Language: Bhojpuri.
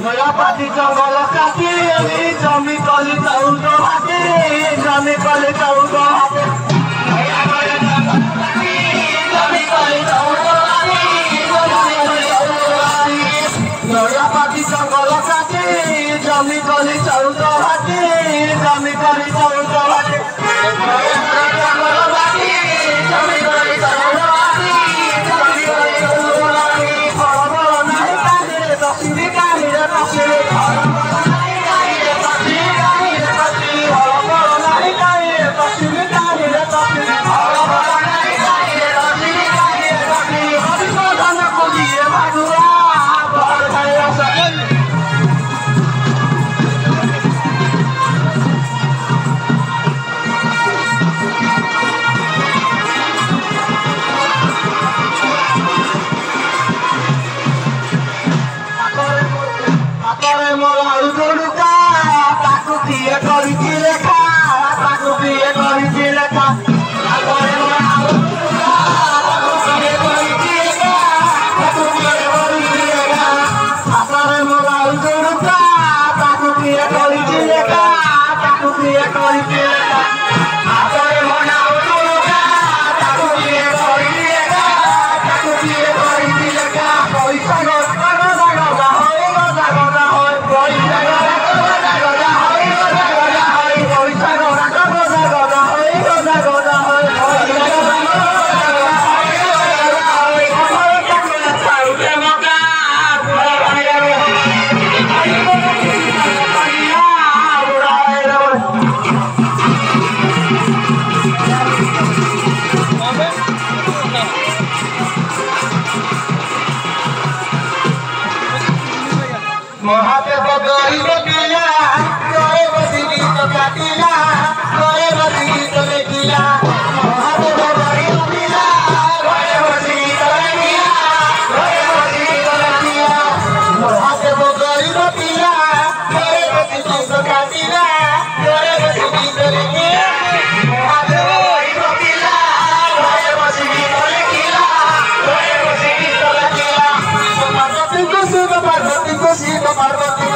নয়াপাতি জঙ্গল কাটি জমি কলি চাউল হাতে জমি কলি চাউল হাতে নয়াপাতি জঙ্গল কাটি জমি কলি চাউল হাতে জমি কলি চাউল হাতে महादेव गरीब पिला करे बदली तो काटिला करे बदली तो लेकिला महादेव गरीब पिला करे बदली तो लेकिला करे बदली तो लेकिला महादेव गरीब पिला करे बदली तो काटिला करे बदली तो लेकिला महादेव गरीब पिला करे बदली तो लेकिला करे बदली तो लेकिला पार्वती को शिव पार्वती